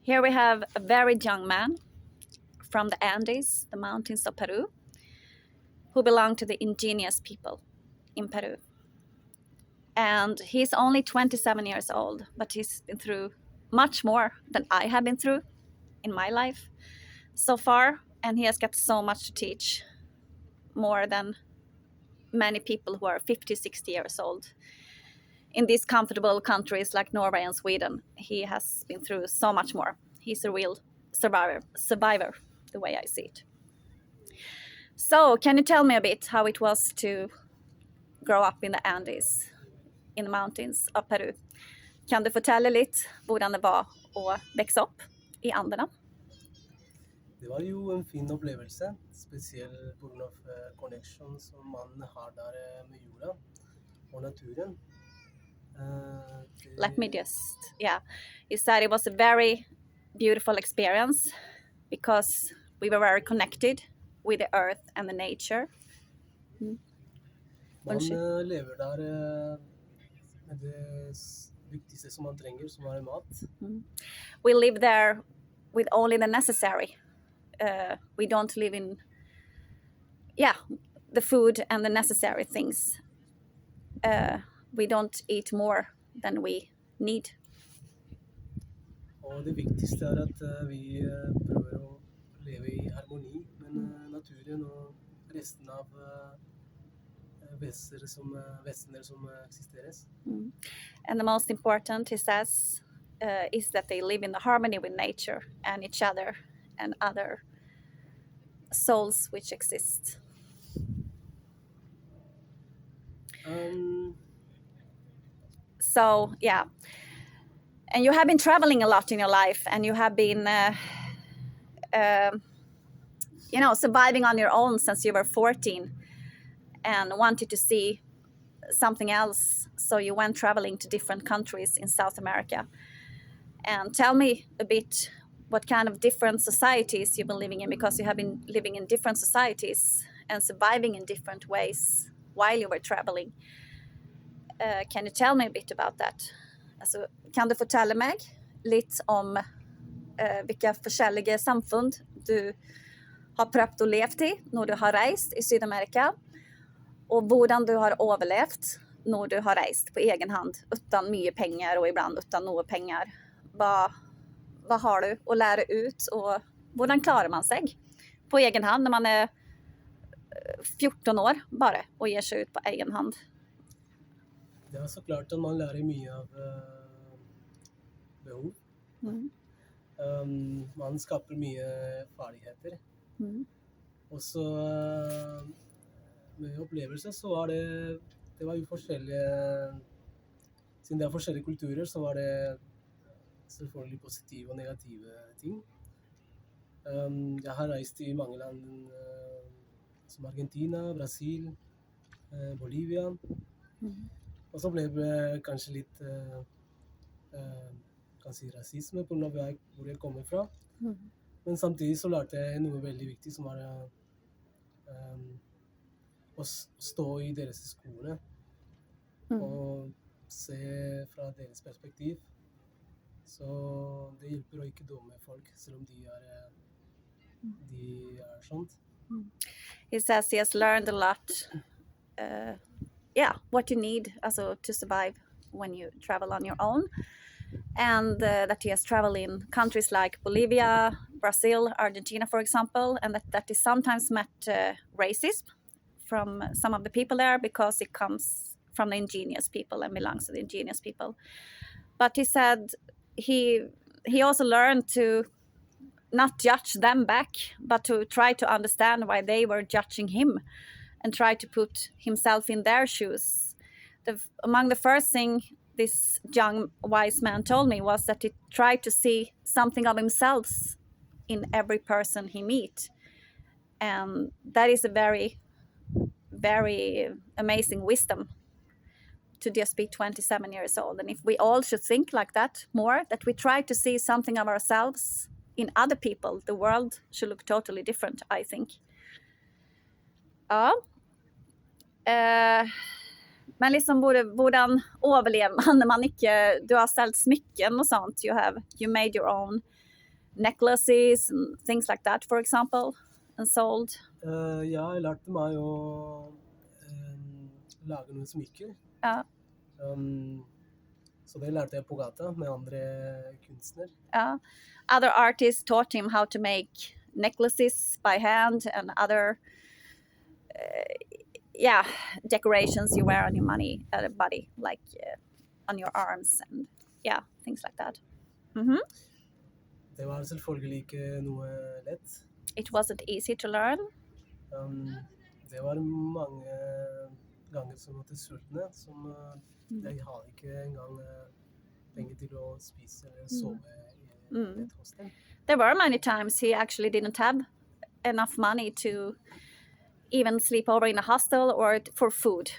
Here we have a very young man from the Andes, the mountains of Peru, who belong to the indigenous people in Peru. And he's only 27 years old, but he's been through much more than I have been through in my life so far. And he has got so much to teach, more than many people who are 50, 60 years old. In these comfortable countries like Norway and Sweden, he has been through so much more. He's a real survivor, the way I see it. So, can you tell me a bit how it was to grow up in the Andes, in the mountains of Peru? Kan du fortelle litt hvordan det var å vokse opp i Andene? Det var jo en fin opplevelse, spesielt på grunn av connection som man har der med jorda og naturen. Let me just, you said it was a very beautiful experience because we were very connected with the earth and the nature. Man lever der med det viktigste som man trenger, som er mat. We live there with only the necessary. We don't live in, the food and the necessary things. We don't eat more than we need. Og det viktigste er at vi prøver å leve i harmoni med naturen og resten av vesener som eksisteres. And the most important, he says, is that they live in the harmony with nature and each other and other souls which exist. So, and you have been traveling a lot in your life, and you have been, surviving on your own since you were 14 and wanted to see something else. So you went traveling to different countries in South America. And tell me a bit what kind of different societies you've been living in, because you have been living in different societies and surviving in different ways while you were traveling. Can you tell me a bit about that? Altså, kan du fortelle meg litt om hvilke forskjellige samfunn du har prøvd å leve i når du har reist i Sydamerika, og hvordan du har overlevd når du har reist på egen hand uten mye penger og ibland uten noe penger? Hva har du å lære ut, og hvordan klarer man seg på egen hand når man er 14 år bare og gir seg ut på egen hand? Det er så klart at man lærer mye av behov. Man skaper mye ferdigheter. Og så med opplevelser så var det var jo forskjellige, siden det er forskjellige kulturer, så var det selvfølgelig positive og negative ting. Jeg har reist i mange land som Argentina, Brasil, Bolivia. Og så ble det kanskje litt rasisme på grunn av hvor jeg kommer fra. Men samtidig så lærte jeg noe veldig viktig, som var å stå i deres skole og se fra deres perspektiv. Så det hjelper å ikke dumme folk, selv om de er sånt. He says he has learned a lot, what you need to survive when you travel on your own. And that he has traveled in countries like Bolivia, Brazil, Argentina, for example, and that he sometimes met racism from some of the people there because it comes from the indigenous people and belongs to the indigenous people. But he said he also learned to not judge them back, but to try to understand why they were judging him and try to put himself in their shoes. Among the first thing this young wise man told me was that he tried to see something of himself in every person he meet. And that is a very, very amazing wisdom to just be 27 years old. And if we all should think like that more, that we try to see something of ourselves in other people, the world should look totally different, I think. Men liksom hvordan overlever man når man ikke, du har stelt smykken og sånt, you made your own necklaces and things like that, for example, and sold? Ja, jeg lærte meg å lage noen smykker. Ja, Så det lærte jeg på gata med andre kunstnere. ja. Other artists taught him how to make necklaces by hand and other decorations you wear on your body, like on your arms and things like that. Det var selvfølgelig ikke noe lett. It wasn't easy to learn. Det var mange ganger som måtte sultne, som jeg har ikke engang penger til å spise eller sove i et hostel. There were many times he actually didn't have enough money to even sleep over in a hostel or for food.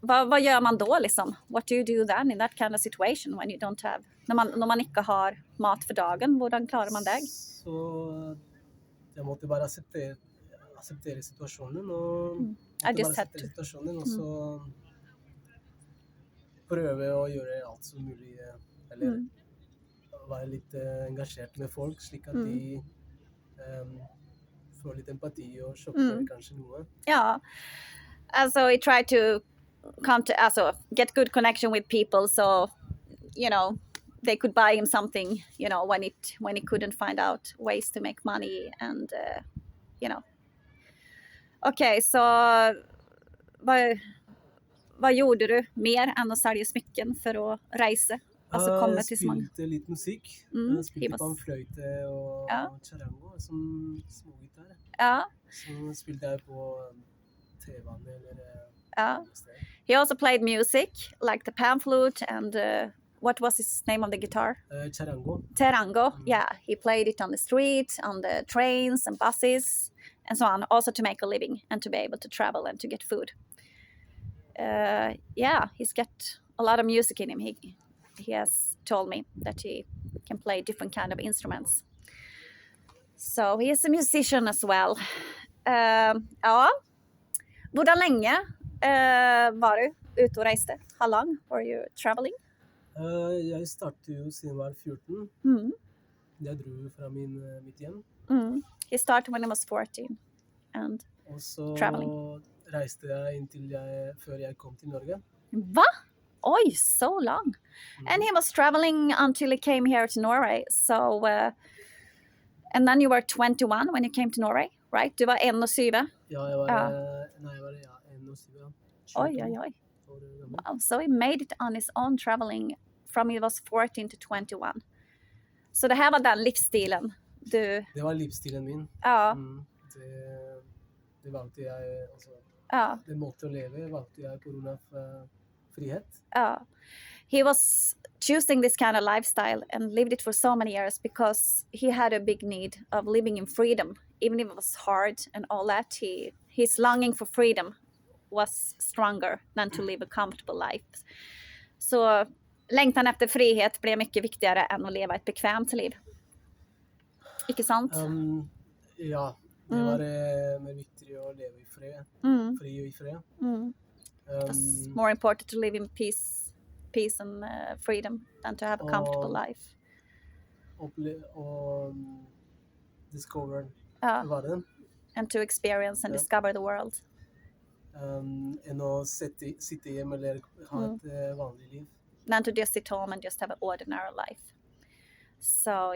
Hva gjør man da, liksom? What do you do then in that kind of situation when you don't have... Når man ikke har mat for dagen, hvordan klarer man det? Så jeg måtte bare akseptere situasjonen, og så prøve å gjøre alt som mulig, eller være litt engasjert med folk, slik at de får litt empati og kjøper kanskje noe. Yeah, so he tried to get good connection with people, so they could buy him something, when he couldn't find out ways to make money, and Okay, så hva gjorde du mer enn å selge smykken for å reise? Altså komme til så mange? Jeg spilte litt musikk. Jeg spilte på en fløyte og charango, som smågitar. Ja. Så spilte jeg på TV-en eller He also played music, like the pan flute, and what was his name of the guitar? Charango. Charango, yeah. He played it on the street, on the trains and buses, and so on, also to make a living and to be able to travel and to get food. He's got a lot of music in him. He has told me that he can play different kind of instruments. So he is a musician as well. Hvordan lenge var du ute og reiste? How long were you traveling? Jeg startet jo siden jeg var 14. Jeg dro fra mitt hjem. He started when he was 14 and traveling. Og så reiste jeg før jeg kom til Norge. Hva? Oi, so long. And he was traveling until he came here to Norway. So, and then you were 21 when you came to Norway, right? Du var 21? Ja, jeg var 21. Oi. Wow, so he made it on his own traveling from he was 14 to 21. Så det her var den livsstilen du... Det var livsstilen min. Ja. Det valgte jeg, altså, det måte å leve valgte jeg på grunn av frihet. He was choosing this kind of lifestyle and lived it for so many years because he had a big need of living in freedom. Even if it was hard and all that, his longing for freedom was stronger than to live a comfortable life. Så längtan efter frihet blev mycket viktigare än att leva ett bekvämt liv. Ikke sant? Ja, det var mer viktig å leve i fred. Fri og i fred. It's more important to live in peace and freedom than to have a comfortable life. Og discover verden. And to experience and discover the world. Enn å sitte hjemme eller ha et vanlig liv. Than to just sit home and just have an ordinary life. Så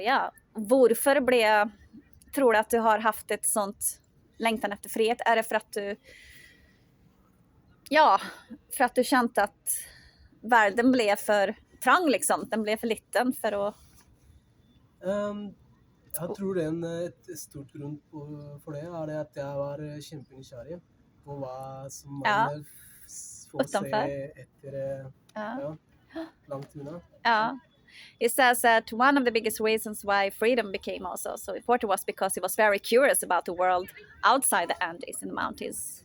hvorfor tror du at du har haft ett sånt längtan efter frihet? Är det för att du för att du kände att världen blev för trang liksom? Den blev för liten för att... Jeg tror et stort grunn for det det at jeg var kjempenysgjerrig på hva som man får se etter langt unna. He says that one of the biggest reasons why freedom became also so important was because he was very curious about the world outside the Andes in the mountains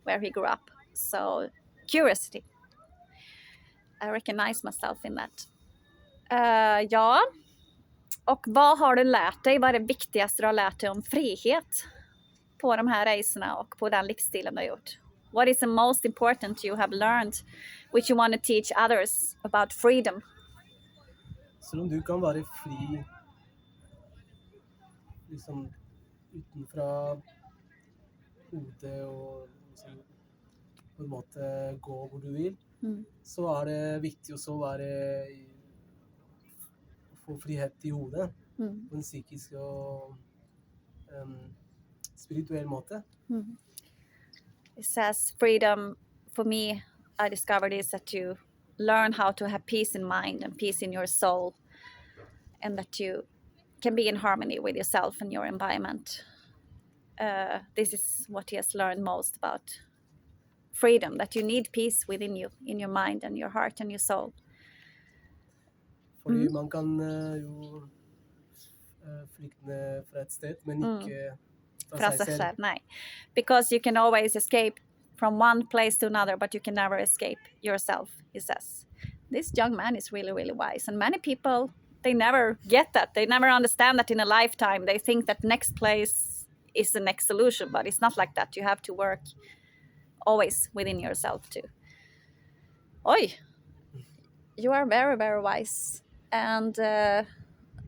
where he grew up. So, curiosity. I recognize myself in that. Och vad har du lärt dig? Vad är det viktigaste du har lärt dig om frihet på de här resorna och på den livsstilen du har gjort? What is the most important you have learned which you want to teach others about freedom? Selv om du kan være fri liksom utenfra hodet og liksom på en måte gå hvor du vil, så er det viktig også å få frihet i hodet på en psykisk og spirituell måte. It says freedom for me, I discovered is that you learn how to have peace in mind and peace in your soul, and that you can be in harmony with yourself and your environment. This is what he has learned most about freedom, that you need peace within you, in your mind and your heart and your soul. Fordi man kan jo flykte fra et sted, men ikke fra seg selv. Nej. Because you can always escape from one place to another, but you can never escape yourself, he says. This young man is really, really wise. And many people, they never get that. They never understand that in a lifetime. They think that next place is the next solution, but it's not like that. You have to work always within yourself too. Oi, you are very, very wise. And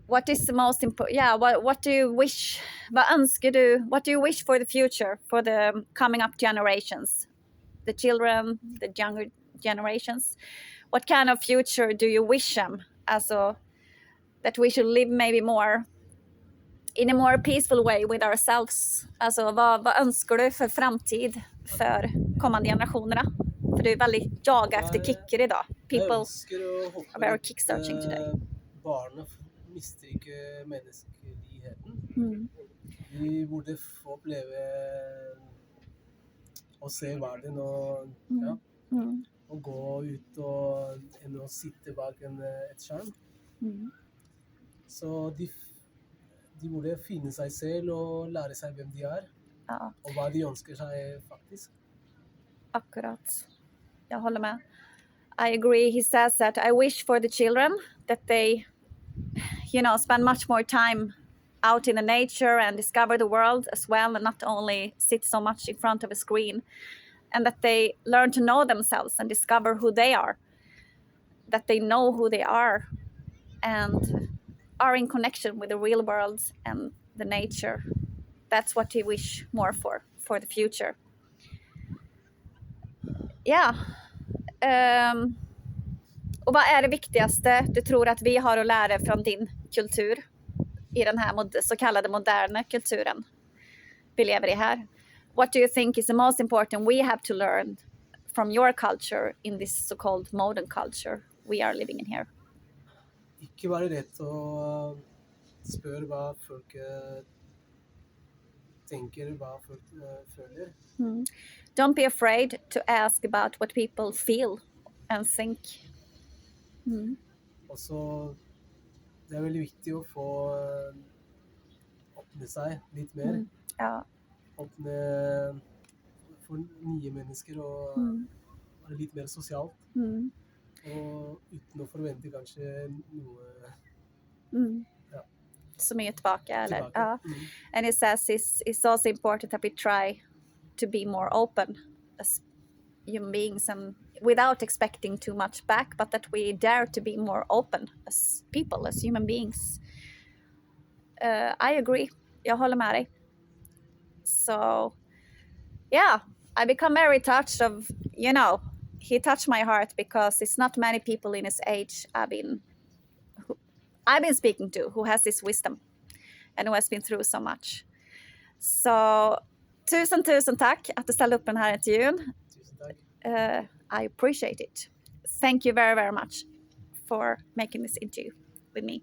what is the most important? Yeah, what do you wish? What do you wish for the future, for the coming up generations, the children, the younger generations? What kind of future do you wish them? Also, that we should live maybe more in a more peaceful way with ourselves. Alltså, vad önskar du för framtid för kommande generationerna? För du är väldigt jaga efter kicker idag. People are very kick-searching today. Barna mister ikke menneskeligheten. De burde få oppleve å se verden og gå ut enn å sitte bak et skjerm. Så de burde finne seg selv og lære seg hvem de er, og hva de ønsker seg faktisk. Akkurat. Jag håller med. I agree. He says that I wish for the children that they, spend much more time out in the nature and discover the world as well, and not only sit so much in front of a screen, and that they learn to know themselves and discover who they are, that they know who they are and are in connection with the real world and the nature. That's what he wish more for the future. Ja. Och vad är det viktigaste du tror att vi har att lära från din kultur i den här så kallade moderna kulturen vi lever i här? What do you think is the most important we have to learn from your culture in this so-called modern culture we are living in here? Ikke være redd å spørre hva folk tenker, hva folk føler. Don't be afraid to ask about what people feel and think. Og så det er veldig viktig å få åpne seg litt mer. Åpne for nye mennesker og være litt mer sosialt. Og uten å forvente kanskje noe så mycket tillbaka, eller? And it says it's also important that we try to be more open as human beings, and without expecting too much back, but that we dare to be more open as people, as human beings. I agree. Jag håller med dig. So, yeah, I become very touched of, he touched my heart because it's not many people in his age I've been speaking to who has this wisdom and who has been through so much. So, tusen tack att du ställde upp den här intervjun. Tusen tack. I appreciate it. Thank you very, very much for making this interview with me.